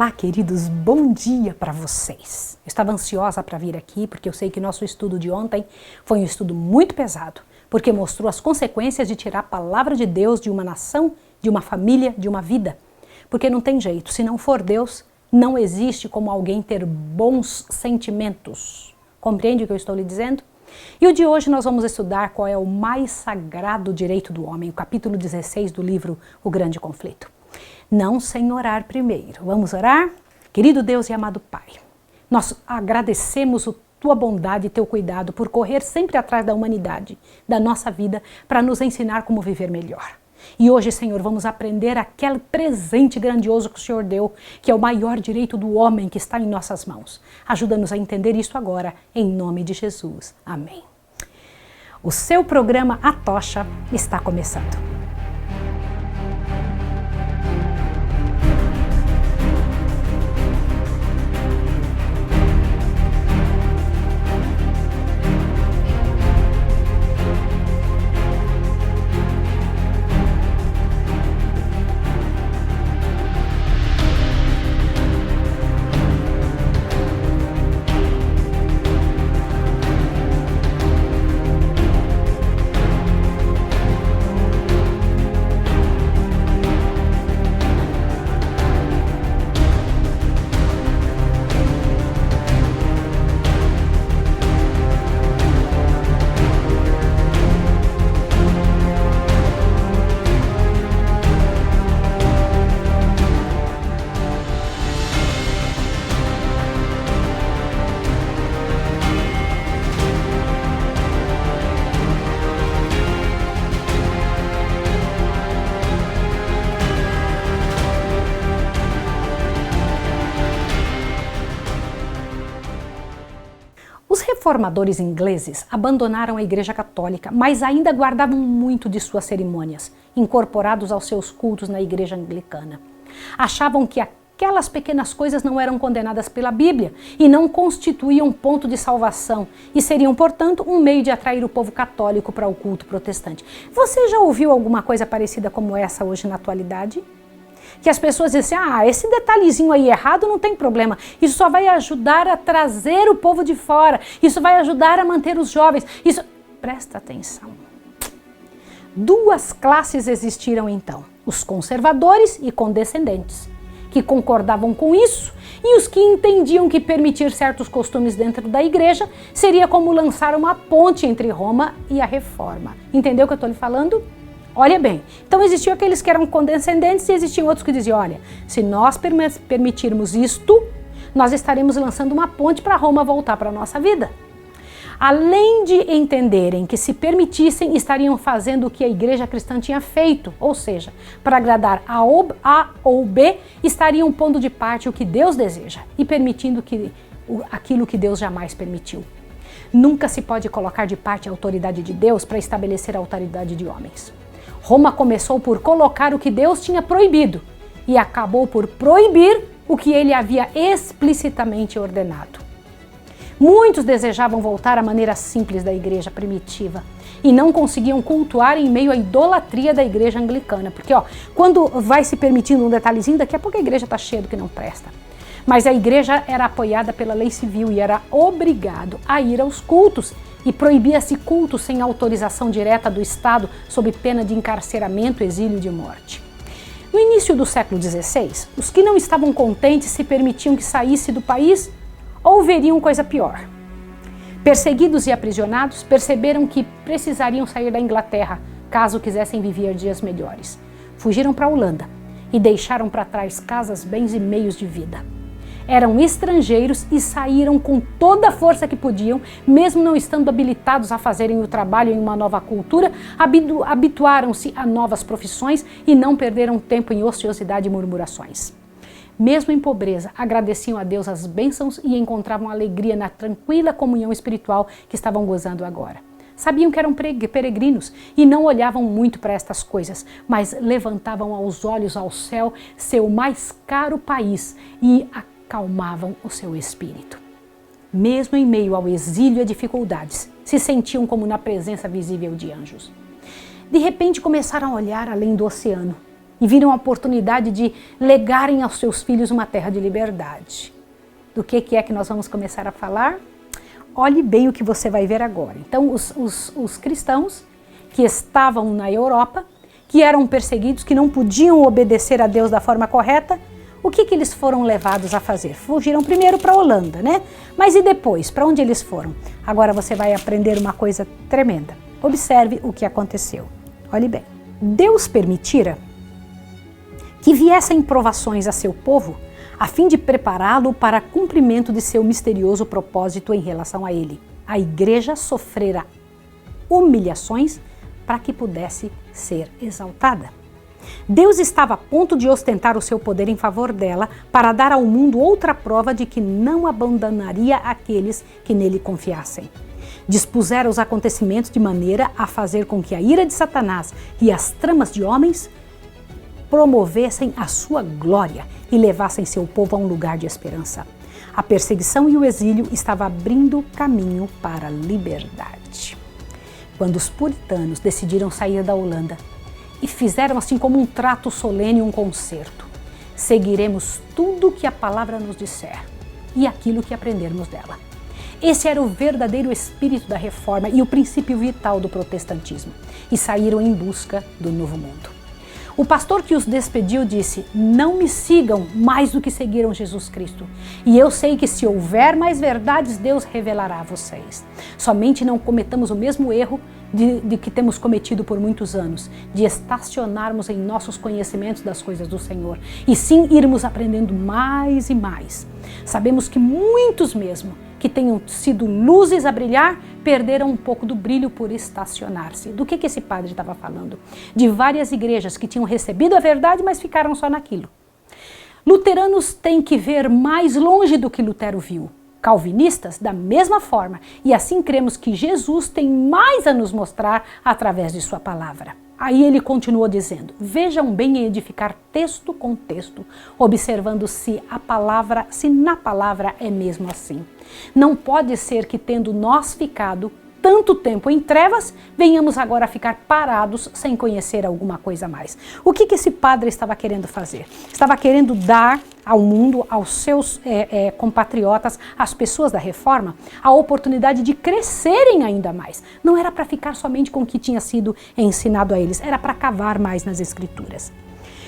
Olá, queridos, bom dia para vocês. Eu estava ansiosa para vir aqui porque eu sei que nosso estudo de ontem foi um estudo muito pesado, porque mostrou as consequências de tirar a palavra de Deus de uma nação, de uma família, de uma vida. Porque não tem jeito, se não for Deus, não existe como alguém ter bons sentimentos. Compreende o que eu estou lhe dizendo? E o de hoje nós vamos estudar qual é o mais sagrado direito do homem, o capítulo 16 do livro O Grande Conflito. Não sem orar primeiro. Vamos orar? Querido Deus e amado Pai, nós agradecemos a Tua bondade e Teu cuidado por correr sempre atrás da humanidade, da nossa vida, para nos ensinar como viver melhor. E hoje, Senhor, vamos aprender aquele presente grandioso que o Senhor deu, que é o maior direito do homem que está em nossas mãos. Ajuda-nos a entender isso agora, em nome de Jesus. Amém. O seu programa A Tocha está começando. Os reformadores ingleses abandonaram a Igreja Católica, mas ainda guardavam muito de suas cerimônias, incorporados aos seus cultos na Igreja Anglicana. Achavam que aquelas pequenas coisas não eram condenadas pela Bíblia e não constituíam ponto de salvação e seriam, portanto, um meio de atrair o povo católico para o culto protestante. Você já ouviu alguma coisa parecida como essa hoje na atualidade? Que as pessoas dizem assim, esse detalhezinho aí errado não tem problema, isso só vai ajudar a trazer o povo de fora, isso vai ajudar a manter os jovens, isso... Presta atenção. Duas classes existiram então, os conservadores e condescendentes, que concordavam com isso, e os que entendiam que permitir certos costumes dentro da igreja seria como lançar uma ponte entre Roma e a Reforma. Entendeu o que eu estou lhe falando? Olha bem, então existiam aqueles que eram condescendentes e existiam outros que diziam, olha, se nós permitirmos isto, nós estaremos lançando uma ponte para Roma voltar para a nossa vida. Além de entenderem que se permitissem, estariam fazendo o que a igreja cristã tinha feito, ou seja, para agradar a ou B, estariam pondo de parte o que Deus deseja e permitindo aquilo que Deus jamais permitiu. Nunca se pode colocar de parte a autoridade de Deus para estabelecer a autoridade de homens. Roma começou por colocar o que Deus tinha proibido e acabou por proibir o que ele havia explicitamente ordenado. Muitos desejavam voltar à maneira simples da igreja primitiva e não conseguiam cultuar em meio à idolatria da igreja anglicana, porque quando vai se permitindo um detalhezinho, daqui a pouco a igreja está cheia do que não presta. Mas a igreja era apoiada pela lei civil e era obrigado a ir aos cultos, e proibia-se culto sem autorização direta do Estado, sob pena de encarceramento, exílio e de morte. No início do século XVI, os que não estavam contentes se permitiam que saísse do país ou veriam coisa pior. Perseguidos e aprisionados, perceberam que precisariam sair da Inglaterra, caso quisessem viver dias melhores. Fugiram para a Holanda e deixaram para trás casas, bens e meios de vida. Eram estrangeiros e saíram com toda a força que podiam, mesmo não estando habilitados a fazerem o trabalho em uma nova cultura, habituaram-se a novas profissões e não perderam tempo em ociosidade e murmurações. Mesmo em pobreza, agradeciam a Deus as bênçãos e encontravam alegria na tranquila comunhão espiritual que estavam gozando agora. Sabiam que eram peregrinos e não olhavam muito para estas coisas, mas levantavam aos olhos ao céu, seu mais caro país, e acalmavam o seu espírito. Mesmo em meio ao exílio e a dificuldades, se sentiam como na presença visível de anjos. De repente começaram a olhar além do oceano e viram a oportunidade de legarem aos seus filhos uma terra de liberdade. Do que é que nós vamos começar a falar? Olhe bem o que você vai ver agora. Então, os cristãos que estavam na Europa, que eram perseguidos, que não podiam obedecer a Deus da forma correta, o que eles foram levados a fazer? Fugiram primeiro para a Holanda, né? Mas e depois? Para onde eles foram? Agora você vai aprender uma coisa tremenda. Observe o que aconteceu. Olhe bem. Deus permitira que viessem provações a seu povo a fim de prepará-lo para cumprimento de seu misterioso propósito em relação a ele. A igreja sofrera humilhações para que pudesse ser exaltada. Deus estava a ponto de ostentar o seu poder em favor dela para dar ao mundo outra prova de que não abandonaria aqueles que nele confiassem. Dispusera os acontecimentos de maneira a fazer com que a ira de Satanás e as tramas de homens promovessem a sua glória e levassem seu povo a um lugar de esperança. A perseguição e o exílio estavam abrindo caminho para a liberdade. Quando os puritanos decidiram sair da Holanda e fizeram assim como um trato solene, um concerto, seguiremos tudo que a palavra nos disser e aquilo que aprendermos dela. Esse era o verdadeiro espírito da reforma e o princípio vital do protestantismo, e saíram em busca do novo mundo. O pastor que os despediu disse: não me sigam mais do que seguiram Jesus Cristo. E eu sei que se houver mais verdades, Deus revelará a vocês. Somente não cometamos o mesmo erro de que temos cometido por muitos anos, de estacionarmos em nossos conhecimentos das coisas do Senhor, e sim irmos aprendendo mais e mais. Sabemos que muitos mesmo, que tenham sido luzes a brilhar, perderam um pouco do brilho por estacionar-se. Do que esse padre estava falando? De várias igrejas que tinham recebido a verdade, mas ficaram só naquilo. Luteranos têm que ver mais longe do que Lutero viu. Calvinistas, da mesma forma, e assim cremos que Jesus tem mais a nos mostrar através de sua palavra. Aí ele continuou dizendo: vejam bem em edificar texto com texto, observando se na palavra é mesmo assim. Não pode ser que, tendo nós ficado tanto tempo em trevas, venhamos agora a ficar parados sem conhecer alguma coisa mais. O que esse padre estava querendo fazer? Estava querendo dar ao mundo, aos seus compatriotas, às pessoas da reforma, a oportunidade de crescerem ainda mais. Não era para ficar somente com o que tinha sido ensinado a eles, era para cavar mais nas Escrituras.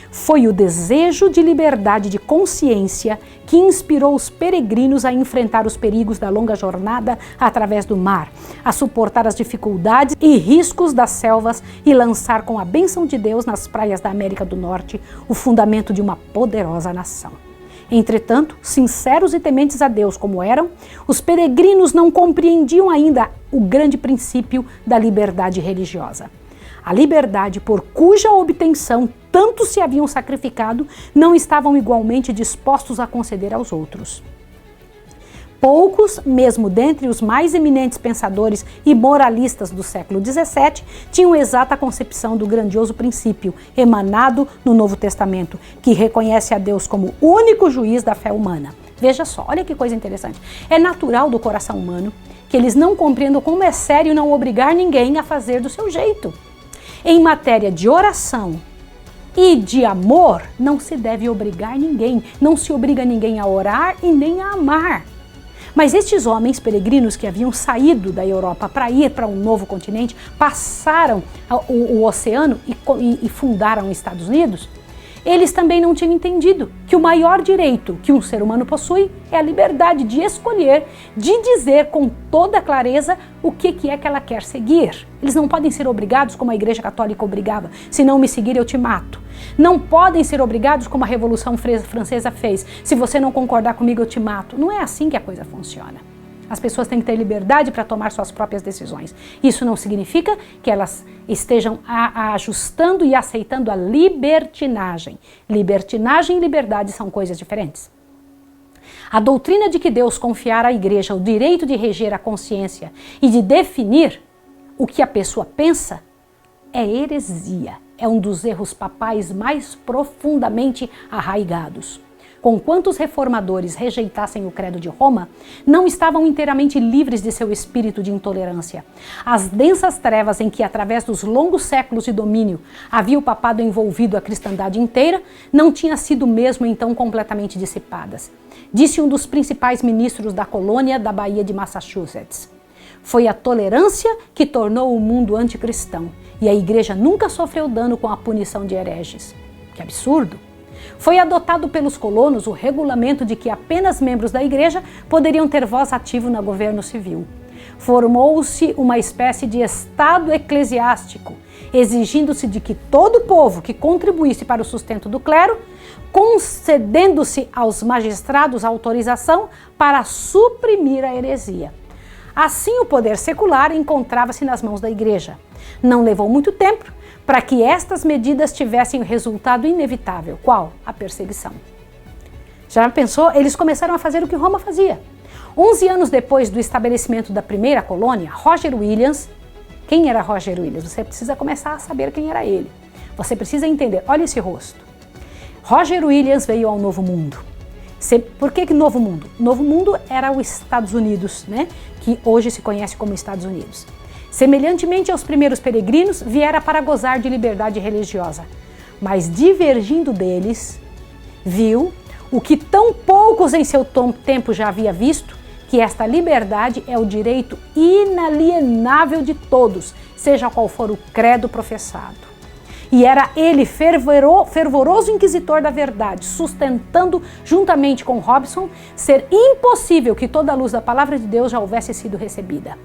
Foi o desejo de liberdade de consciência que inspirou os peregrinos a enfrentar os perigos da longa jornada através do mar, a suportar as dificuldades e riscos das selvas e lançar com a bênção de Deus nas praias da América do Norte o fundamento de uma poderosa nação. Entretanto, sinceros e tementes a Deus como eram, os peregrinos não compreendiam ainda o grande princípio da liberdade religiosa. A liberdade por cuja obtenção tanto se haviam sacrificado, não estavam igualmente dispostos a conceder aos outros. Poucos, mesmo dentre os mais eminentes pensadores e moralistas do século XVII, tinham exata concepção do grandioso princípio emanado no Novo Testamento, que reconhece a Deus como único juiz da fé humana. Veja só, olha que coisa interessante. É natural do coração humano que eles não compreendam como é sério não obrigar ninguém a fazer do seu jeito. Em matéria de oração e de amor, não se deve obrigar ninguém, não se obriga ninguém a orar e nem a amar. Mas estes homens peregrinos que haviam saído da Europa para ir para um novo continente, passaram o oceano e fundaram os Estados Unidos, eles também não tinham entendido que o maior direito que um ser humano possui é a liberdade de escolher, de dizer com toda clareza o que é que ela quer seguir. Eles não podem ser obrigados como a Igreja Católica obrigava: se não me seguir eu te mato. Não podem ser obrigados como a Revolução Francesa fez: se você não concordar comigo eu te mato. Não é assim que a coisa funciona. As pessoas têm que ter liberdade para tomar suas próprias decisões. Isso não significa que elas estejam ajustando e aceitando a libertinagem. Libertinagem e liberdade são coisas diferentes. A doutrina de que Deus confiara à igreja o direito de reger a consciência e de definir o que a pessoa pensa é heresia. É um dos erros papais mais profundamente arraigados. Conquanto os reformadores rejeitassem o credo de Roma, não estavam inteiramente livres de seu espírito de intolerância. As densas trevas em que, através dos longos séculos de domínio, havia o papado envolvido a cristandade inteira, não tinham sido mesmo então completamente dissipadas. Disse um dos principais ministros da colônia da Baía de Massachusetts: foi a tolerância que tornou o mundo anticristão, e a igreja nunca sofreu dano com a punição de hereges. Que absurdo! Foi adotado pelos colonos o regulamento de que apenas membros da igreja poderiam ter voz ativa no governo civil. Formou-se uma espécie de estado eclesiástico, exigindo-se de que todo o povo que contribuísse para o sustento do clero, concedendo-se aos magistrados autorização para suprimir a heresia. Assim, o poder secular encontrava-se nas mãos da igreja. Não levou muito tempo para que estas medidas tivessem o resultado inevitável. Qual? A perseguição. Já pensou? Eles começaram a fazer o que Roma fazia. 11 anos depois do estabelecimento da primeira colônia, Roger Williams... Quem era Roger Williams? Você precisa começar a saber quem era ele. Você precisa entender. Olha esse rosto. Roger Williams veio ao Novo Mundo. Por que Novo Mundo? Novo Mundo era os Estados Unidos, né? Que hoje se conhece como Estados Unidos. Semelhantemente aos primeiros peregrinos, viera para gozar de liberdade religiosa, mas divergindo deles, viu o que tão poucos em seu tempo já havia visto, que esta liberdade é o direito inalienável de todos, seja qual for o credo professado. E era ele, fervoroso inquisitor da verdade, sustentando, juntamente com Robson, ser impossível que toda a luz da palavra de Deus já houvesse sido recebida.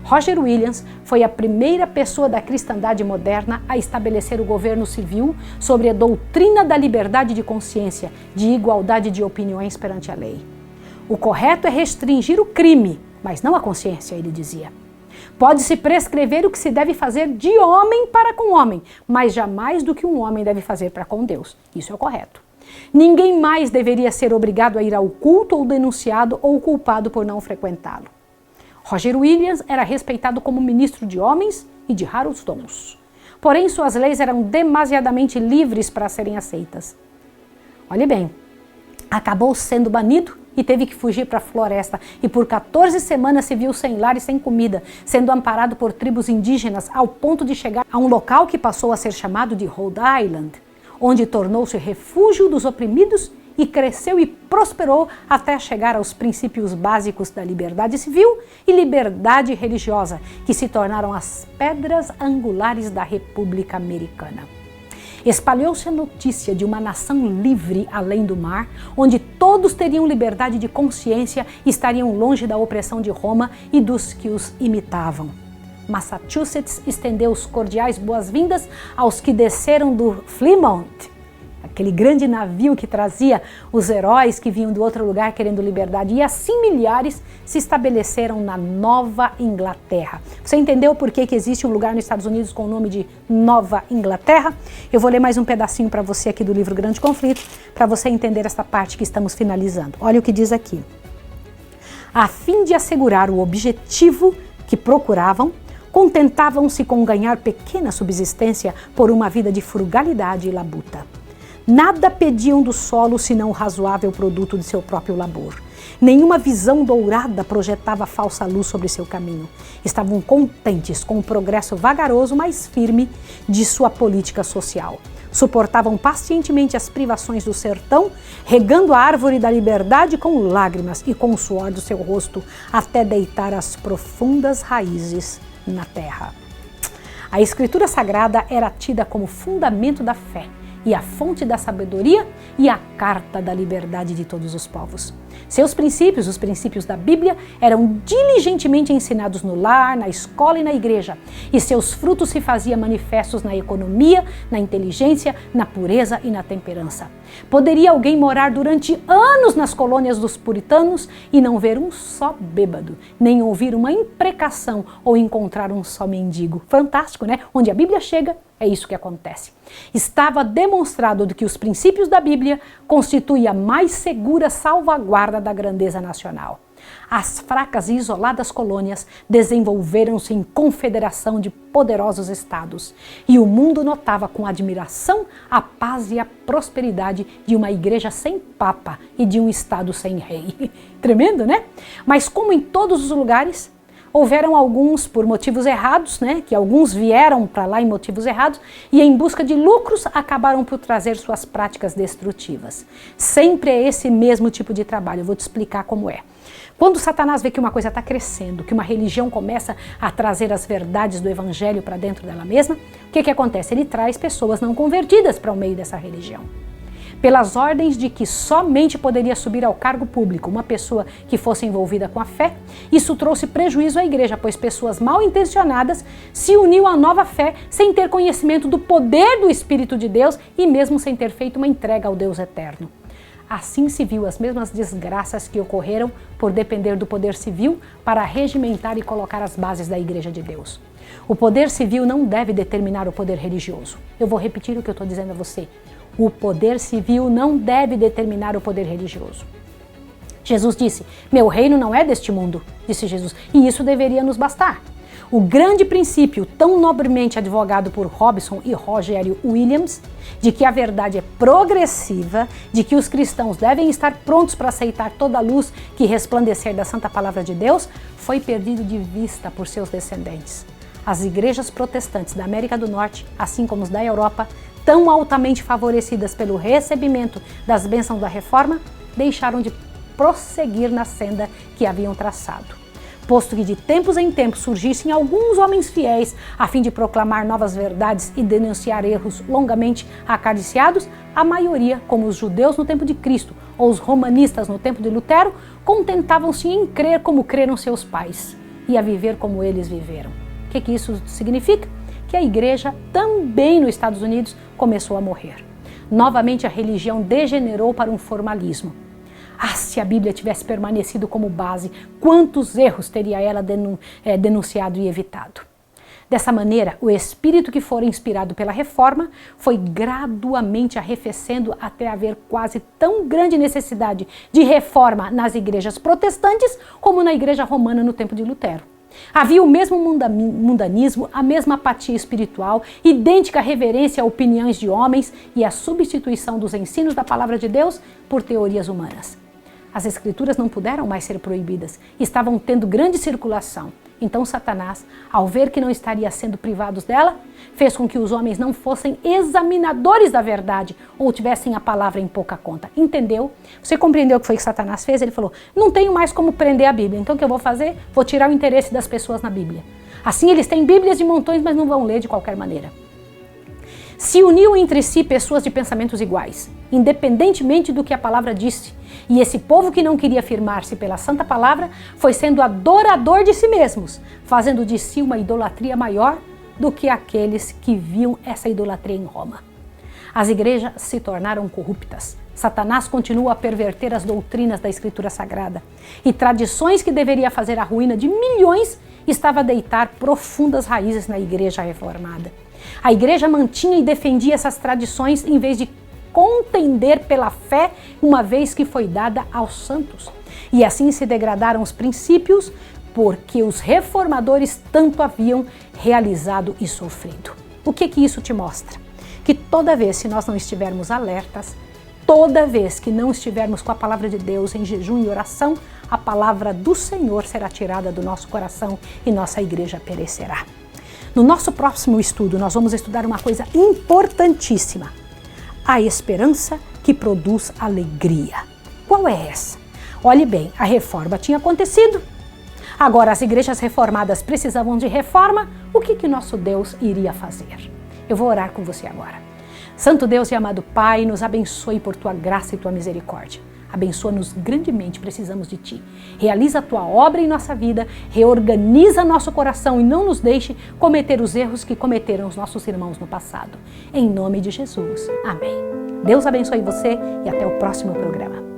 Roger Williams foi a primeira pessoa da cristandade moderna a estabelecer o governo civil sobre a doutrina da liberdade de consciência, de igualdade de opiniões perante a lei. O correto é restringir o crime, mas não a consciência, ele dizia. Pode-se prescrever o que se deve fazer de homem para com homem, mas jamais do que um homem deve fazer para com Deus. Isso é o correto. Ninguém mais deveria ser obrigado a ir ao culto ou denunciado ou culpado por não frequentá-lo. Roger Williams era respeitado como ministro de homens e de raros dons. Porém, suas leis eram demasiadamente livres para serem aceitas. Olhe bem, acabou sendo banido e teve que fugir para a floresta, e por 14 semanas se viu sem lar e sem comida, sendo amparado por tribos indígenas ao ponto de chegar a um local que passou a ser chamado de Rhode Island, onde tornou-se refúgio dos oprimidos e cresceu e prosperou até chegar aos princípios básicos da liberdade civil e liberdade religiosa, que se tornaram as pedras angulares da República Americana. Espalhou-se a notícia de uma nação livre além do mar, onde todos teriam liberdade de consciência e estariam longe da opressão de Roma e dos que os imitavam. Massachusetts estendeu os cordiais boas-vindas aos que desceram do Plymouth, aquele grande navio que trazia os heróis que vinham do outro lugar querendo liberdade. E assim milhares se estabeleceram na Nova Inglaterra. Você entendeu por que existe um lugar nos Estados Unidos com o nome de Nova Inglaterra? Eu vou ler mais um pedacinho para você aqui do livro Grande Conflito, para você entender esta parte que estamos finalizando. Olha o que diz aqui. A fim de assegurar o objetivo que procuravam, contentavam-se com ganhar pequena subsistência por uma vida de frugalidade e labuta. Nada pediam do solo senão o razoável produto de seu próprio labor. Nenhuma visão dourada projetava falsa luz sobre seu caminho. Estavam contentes com o progresso vagaroso, mas firme, de sua política social. Suportavam pacientemente as privações do sertão, regando a árvore da liberdade com lágrimas e com o suor do seu rosto, até deitar as profundas raízes na terra. A Escritura Sagrada era tida como fundamento da fé e a fonte da sabedoria e a carta da liberdade de todos os povos. Seus princípios, os princípios da Bíblia, eram diligentemente ensinados no lar, na escola e na igreja, e seus frutos se faziam manifestos na economia, na inteligência, na pureza e na temperança. Poderia alguém morar durante anos nas colônias dos puritanos e não ver um só bêbado, nem ouvir uma imprecação ou encontrar um só mendigo. Fantástico, né? Onde a Bíblia chega, é isso que acontece. Estava demonstrado que os princípios da Bíblia constituem a mais segura salvaguarda da grandeza nacional. As fracas e isoladas colônias desenvolveram-se em confederação de poderosos estados, e o mundo notava com admiração a paz e a prosperidade de uma igreja sem papa e de um estado sem rei. Tremendo, né? Mas como em todos os lugares, houveram alguns por motivos errados, né? Que alguns vieram para lá em motivos errados e em busca de lucros acabaram por trazer suas práticas destrutivas. Sempre é esse mesmo tipo de trabalho, eu vou te explicar como é. Quando Satanás vê que uma coisa está crescendo, que uma religião começa a trazer as verdades do evangelho para dentro dela mesma, o que acontece? Ele traz pessoas não convertidas para o meio dessa religião. Pelas ordens de que somente poderia subir ao cargo público uma pessoa que fosse envolvida com a fé, isso trouxe prejuízo à igreja, pois pessoas mal intencionadas se uniam à nova fé sem ter conhecimento do poder do Espírito de Deus e mesmo sem ter feito uma entrega ao Deus eterno. Assim se viu as mesmas desgraças que ocorreram por depender do poder civil para regimentar e colocar as bases da Igreja de Deus. O poder civil não deve determinar o poder religioso. Eu vou repetir o que eu estou dizendo a você. O poder civil não deve determinar o poder religioso. Jesus disse, meu reino não é deste mundo, disse Jesus, e isso deveria nos bastar. O grande princípio, tão nobremente advogado por Robson e Rogério Williams, de que a verdade é progressiva, de que os cristãos devem estar prontos para aceitar toda a luz que resplandecer da Santa Palavra de Deus, foi perdido de vista por seus descendentes. As igrejas protestantes da América do Norte, assim como os da Europa, tão altamente favorecidas pelo recebimento das bênçãos da Reforma, deixaram de prosseguir na senda que haviam traçado. Posto que de tempos em tempos surgissem alguns homens fiéis a fim de proclamar novas verdades e denunciar erros longamente acariciados, a maioria, como os judeus no tempo de Cristo ou os romanistas no tempo de Lutero, contentavam-se em crer como creram seus pais e a viver como eles viveram. O que isso significa? Que a igreja também nos Estados Unidos começou a morrer. Novamente a religião degenerou para um formalismo. Se a Bíblia tivesse permanecido como base, quantos erros teria ela denunciado e evitado? Dessa maneira, o espírito que fora inspirado pela reforma foi gradualmente arrefecendo até haver quase tão grande necessidade de reforma nas igrejas protestantes como na igreja romana no tempo de Lutero. Havia o mesmo mundanismo, a mesma apatia espiritual, idêntica reverência a opiniões de homens e a substituição dos ensinos da palavra de Deus por teorias humanas. As escrituras não puderam mais ser proibidas, estavam tendo grande circulação. Então Satanás, ao ver que não estaria sendo privados dela, fez com que os homens não fossem examinadores da verdade ou tivessem a palavra em pouca conta. Entendeu? Você compreendeu o que foi que Satanás fez? Ele falou, não tenho mais como prender a Bíblia, então o que eu vou fazer? Vou tirar o interesse das pessoas na Bíblia. Assim eles têm Bíblias de montões, mas não vão ler de qualquer maneira. Se uniu entre si pessoas de pensamentos iguais, independentemente do que a palavra disse. E esse povo que não queria firmar-se pela santa palavra foi sendo adorador de si mesmos, fazendo de si uma idolatria maior do que aqueles que viam essa idolatria em Roma. As igrejas se tornaram corruptas. Satanás continua a perverter as doutrinas da Escritura Sagrada. E tradições que deveria fazer a ruína de milhões estava a deitar profundas raízes na igreja reformada. A igreja mantinha e defendia essas tradições em vez de contender pela fé, uma vez que foi dada aos santos. E assim se degradaram os princípios, porque os reformadores tanto haviam realizado e sofrido. O que isso te mostra? Que toda vez que nós não estivermos alertas, toda vez que não estivermos com a palavra de Deus em jejum e oração, a palavra do Senhor será tirada do nosso coração e nossa igreja perecerá. No nosso próximo estudo, nós vamos estudar uma coisa importantíssima. A esperança que produz alegria. Qual é essa? Olhe bem, a reforma tinha acontecido. Agora as igrejas reformadas precisavam de reforma. O que nosso Deus iria fazer? Eu vou orar com você agora. Santo Deus e amado Pai, nos abençoe por tua graça e tua misericórdia. Abençoa-nos grandemente, precisamos de Ti. Realiza a Tua obra em nossa vida, reorganiza nosso coração e não nos deixe cometer os erros que cometeram os nossos irmãos no passado. Em nome de Jesus. Amém. Deus abençoe você e até o próximo programa.